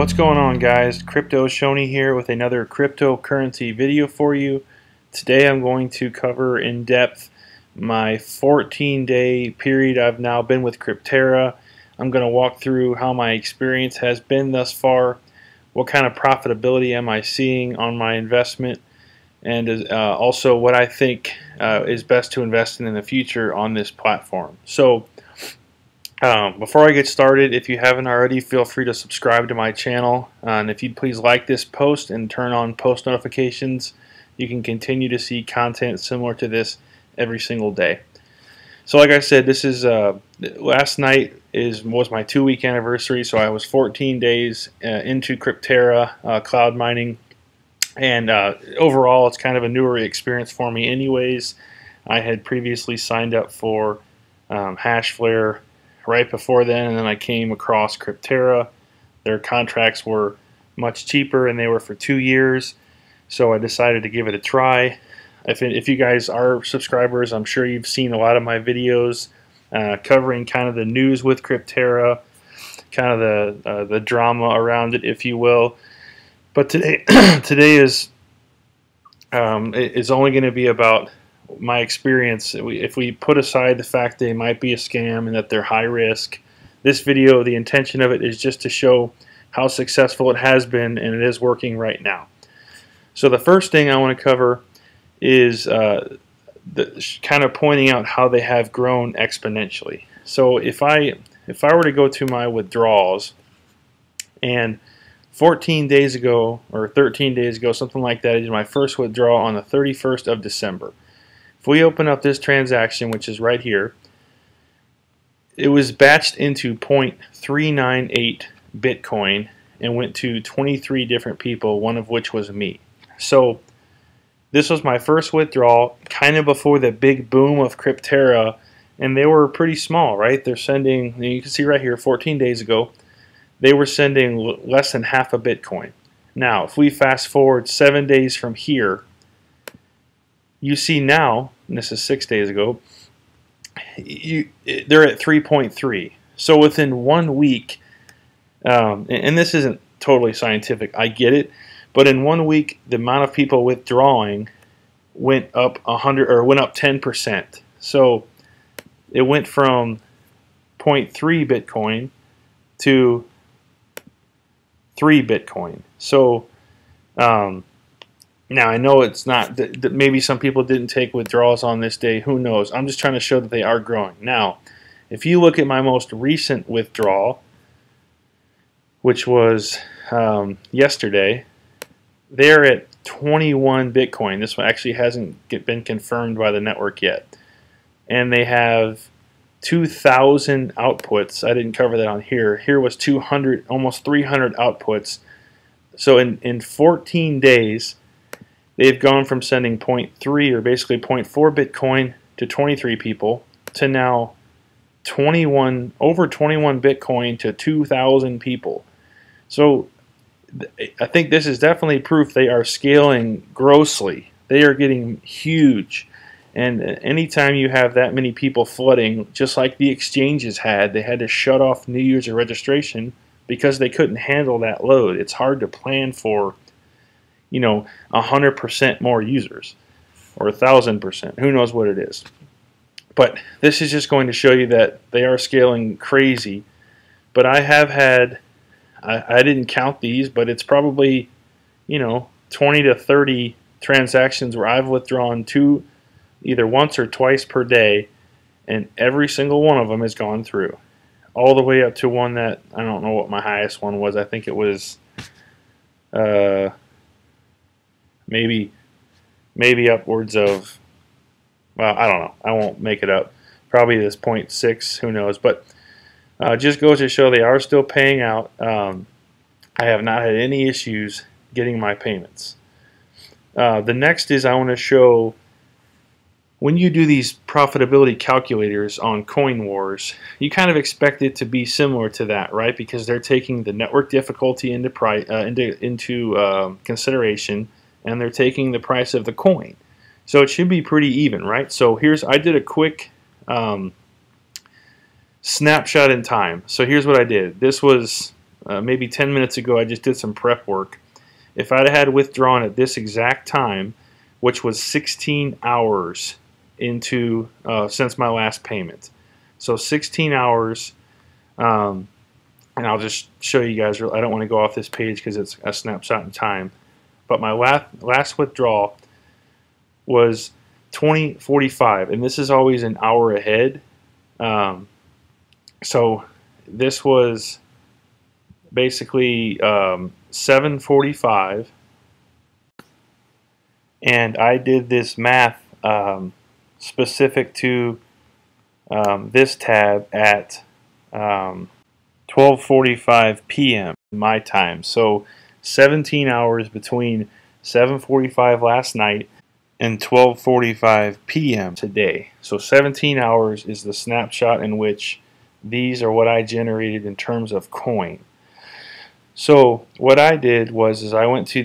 What's going on, guys? Crypto Shoney here with another cryptocurrency video for you. Today I'm going to cover in depth my 14-day period I've now been with Crypterra. I'm going to walk through how my experience has been thus far, what kind of profitability am I seeing on my investment, and also what I think is best to invest in the future on this platform. So before I get started, if you haven't already, feel free to subscribe to my channel, and if you'd please like this post and turn on post notifications, you can continue to see content similar to this every single day. So like I said, this is last night was my 2-week anniversary, so I was 14 days into Crypterra cloud mining, and overall it's kind of a newer experience for me anyways. I had previously signed up for HashFlare right before then, and then I came across Crypterra. Their contracts were much cheaper and they were for 2 years, so I decided to give it a try. If you guys are subscribers, I'm sure you've seen a lot of my videos covering kind of the news with Crypterra, kind of the drama around it, if you will. But today today is only going to be about my experience. If we put aside the fact they might be a scam and that they're high risk, this video, the intention of it is just to show how successful it has been and it is working right now. So the first thing I want to cover is kind of pointing out how they have grown exponentially. So if I were to go to my withdrawals, and 14 days ago or 13 days ago, something like that, I did my first withdrawal on the 31st of December. If we open up this transaction, which is right here, it was batched into 0.398 Bitcoin and went to 23 different people, one of which was me. So this was my first withdrawal, kind of before the big boom of Crypterra, and they were pretty small, right? They're sending, you can see right here, 14 days ago, they were sending less than half a Bitcoin. Now, if we fast forward 7 days from here, you see now, and this is 6 days ago, they're at 3.3. So within 1 week, and this isn't totally scientific, I get it, but in 1 week, the amount of people withdrawing went up 10%. So it went from 0.3 Bitcoin to 3 Bitcoin. So now, I know it's not that maybe some people didn't take withdrawals on this day. Who knows? I'm just trying to show that they are growing. Now, if you look at my most recent withdrawal, which was yesterday, they're at 21 Bitcoin. This one actually hasn't been confirmed by the network yet. And they have 2,000 outputs. I didn't cover that on here. Here was 200, almost 300 outputs. So in 14 days, they've gone from sending 0.3 or basically 0.4 Bitcoin to 23 people to now over 21 Bitcoin to 2,000 people. So I think this is definitely proof they are scaling grossly. They are getting huge. And anytime you have that many people flooding, just like the exchanges had, they had to shut off new user registration because they couldn't handle that load. It's hard to plan for 100% more users or 1,000%. Who knows what it is? But this is just going to show you that they are scaling crazy. But I have had, I didn't count these, but it's probably 20 to 30 transactions where I've withdrawn to either once or twice per day, and every single one of them has gone through, all the way up to one that I don't know what my highest one was. I think it was maybe upwards of, well, I don't know, I won't make it up, probably this 0.6, who knows, but just goes to show they are still paying out. I have not had any issues getting my payments. The next is I want to show, when you do these profitability calculators on Coin Wars, you kind of expect it to be similar to that, right? Because they're taking the network difficulty into consideration, and they're taking the price of the coin. So it should be pretty even, right? So I did a quick snapshot in time. So here's what I did. This was maybe 10 minutes ago, I just did some prep work. If I'd had withdrawn at this exact time, which was 16 hours into since my last payment, so 16 hours, and I'll just show you guys. I don't want to go off this page because it's a snapshot in time, but my last withdrawal was 20:45, and this is always an hour ahead. So this was basically 7:45, and I did this math specific to this tab at 12:45 p.m. my time. So 17 hours between 7:45 last night and 12:45 p.m. today. So 17 hours is the snapshot in which these are what I generated in terms of coin. So what I did was I went to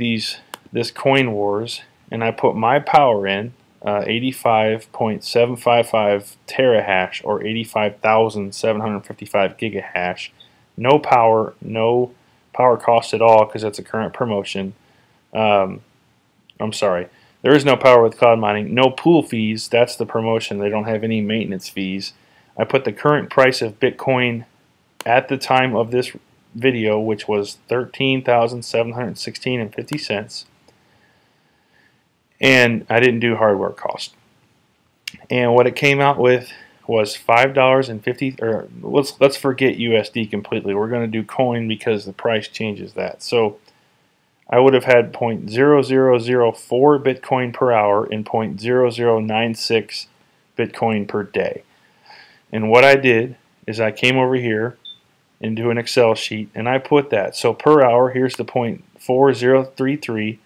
this Coin Wars, and I put my power in 85.755 terahash, or 85,755 gigahash. No power cost at all because it's a current promotion. I'm sorry, there is no power with cloud mining. No pool fees, that's the promotion. They don't have any maintenance fees. I put the current price of Bitcoin at the time of this video, which was $13,716.50, and I didn't do hardware cost. And what it came out with was $5.50, or let's forget USD completely. We're going to do coin because the price changes that. So I would have had 0.0004 Bitcoin per hour and 0.0096 Bitcoin per day. And what I did is I came over here into an Excel sheet and I put that. So per hour, here's the 0.4033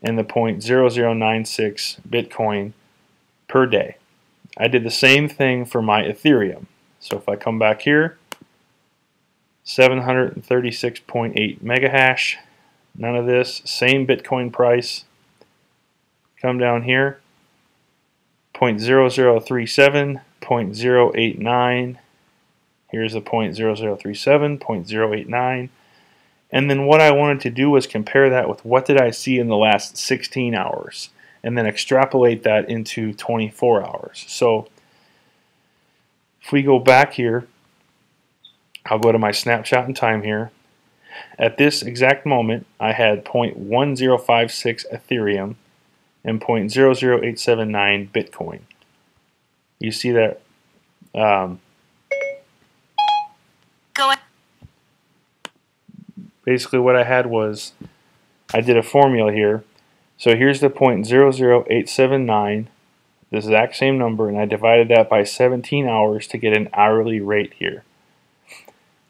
and the 0.0096 Bitcoin per day. I did the same thing for my Ethereum. So if I come back here, 736.8 megahash, none of this, same Bitcoin price. Come down here, 0.0037, 0.089, here's the 0.0037, 0.089, and then what I wanted to do was compare that with what did I see in the last 16 hours, and then extrapolate that into 24 hours. So if we go back here, I'll go to my snapshot in time here. At this exact moment, I had 0.1056 Ethereum and 0.00879 Bitcoin. You see that? Basically what I had was, I did a formula here. So here's the 0.00879, the exact same number, and I divided that by 17 hours to get an hourly rate here.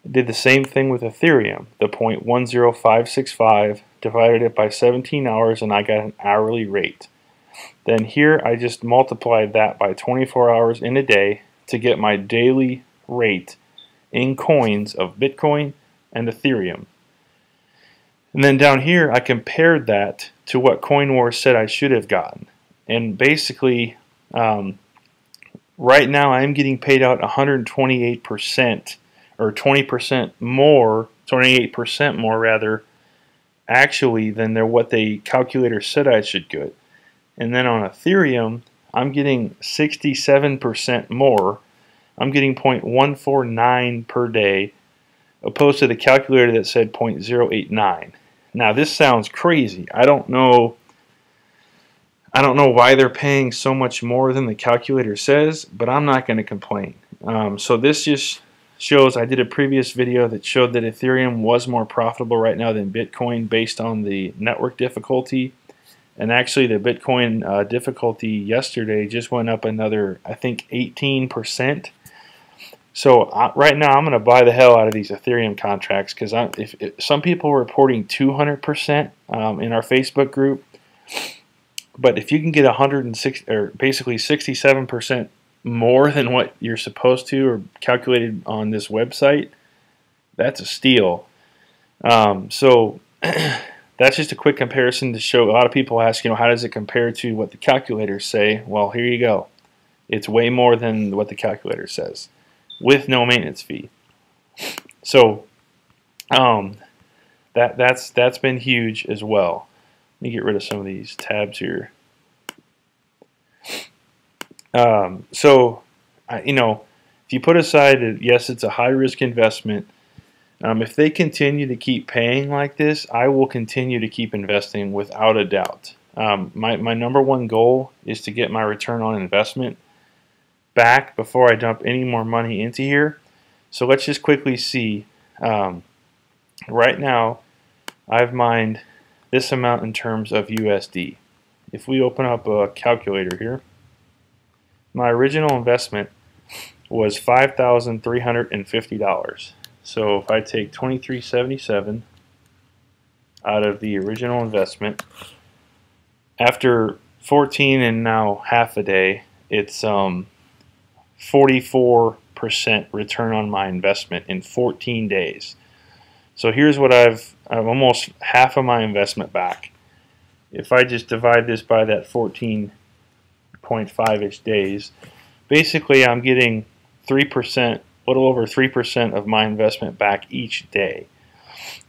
I did the same thing with Ethereum, the 0.10565, divided it by 17 hours, and I got an hourly rate. Then here I just multiplied that by 24 hours in a day to get my daily rate in coins of Bitcoin and Ethereum. And then down here I compared that to what CoinWars said I should have gotten. And basically right now I'm getting paid out 128%, or 20% more, 28% more rather, actually than what the calculator said I should get. And then on Ethereum, I'm getting 67% more. I'm getting 0.149 per day, opposed to the calculator that said 0.089. Now this sounds crazy. I don't know why they're paying so much more than the calculator says, but I'm not going to complain. So this just shows, I did a previous video that showed that Ethereum was more profitable right now than Bitcoin based on the network difficulty. And actually the Bitcoin difficulty yesterday just went up another, I think, 18%. So right now I'm going to buy the hell out of these Ethereum contracts, because if some people are reporting 200% in our Facebook group, but if you can get 106, or basically 67% more than what you're supposed to or calculated on this website, that's a steal. So that's just a quick comparison to show. A lot of people ask, how does it compare to what the calculators say? Well, here you go. It's way more than what the calculator says, with no maintenance fee. So That's been huge as well. Let me get rid of some of these tabs here. So, you know, if you put aside, yes, it's a high-risk investment. If they continue to keep paying like this, I will continue to keep investing without a doubt. My number one goal is to get my return on investment back before I dump any more money into here. So let's just quickly see. Right now, I've mined this amount in terms of USD. If we open up a calculator here, my original investment was $5,350. So if I take $23.77 out of the original investment, after 14 and now half a day, it's 44% return on my investment in 14 days. So here's what I've almost half of my investment back. If I just divide this by that 14.5-ish days, basically I'm getting 3%, a little over 3% of my investment back each day.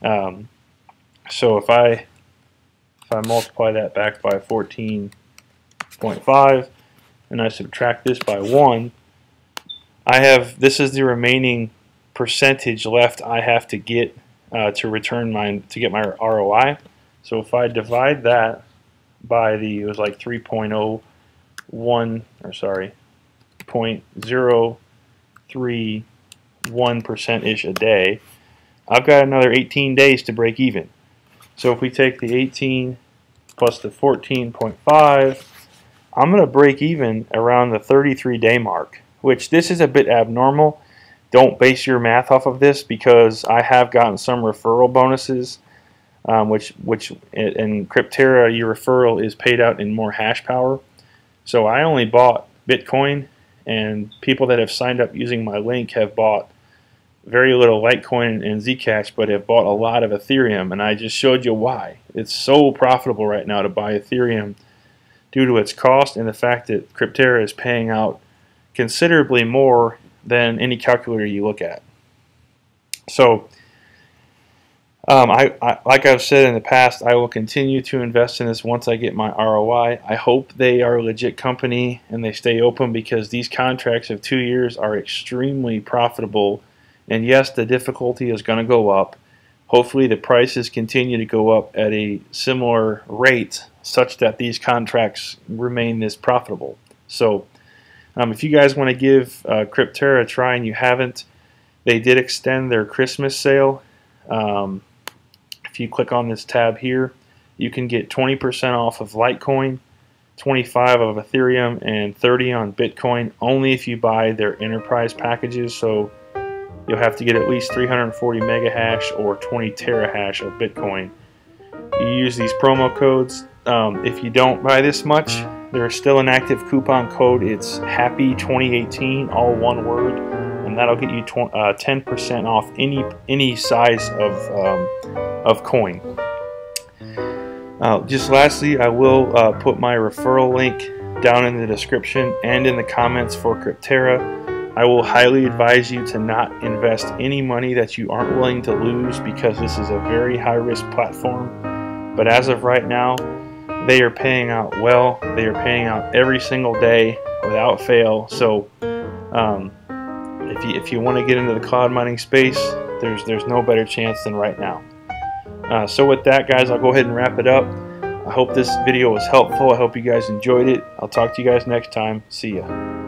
So if I multiply that back by 14.5 and I subtract this by 1, this is the remaining percentage left I have to get to get my ROI. So if I divide that by it was like 0.031% a day, I've got another 18 days to break even. So if we take the 18 plus the 14.5, I'm going to break even around the 33-day mark, which this is a bit abnormal. Don't base your math off of this, because I have gotten some referral bonuses, which in Crypterra, your referral is paid out in more hash power. So I only bought Bitcoin, and people that have signed up using my link have bought very little Litecoin and Zcash, but have bought a lot of Ethereum, and I just showed you why. It's so profitable right now to buy Ethereum due to its cost and the fact that Crypterra is paying out considerably more than any calculator you look at. So, like I've said in the past, I will continue to invest in this once I get my ROI. I hope they are a legit company and they stay open, because these contracts of 2 years are extremely profitable. And yes, the difficulty is going to go up. Hopefully the prices continue to go up at a similar rate such that these contracts remain this profitable. So if you guys want to give Crypterra a try and you haven't, they did extend their Christmas sale. If you click on this tab here, you can get 20% off of Litecoin, 25 of Ethereum, and 30 on Bitcoin, only if you buy their enterprise packages. So you'll have to get at least 340 mega hash or 20 terahash of Bitcoin. You use these promo codes. If you don't buy this much, there's still an active coupon code. It's HAPPY2018, all one word, and that'll get you 10% off any size of coin. Just lastly, I will put my referral link down in the description and in the comments for Crypterra. I will highly advise you to not invest any money that you aren't willing to lose, because this is a very high-risk platform. But as of right now, they are paying out well. They are paying out every single day without fail. So if you want to get into the cloud mining space, there's no better chance than right now. So with that, guys, I'll go ahead and wrap it up. I hope this video was helpful. I hope you guys enjoyed it. I'll talk to you guys next time. See ya.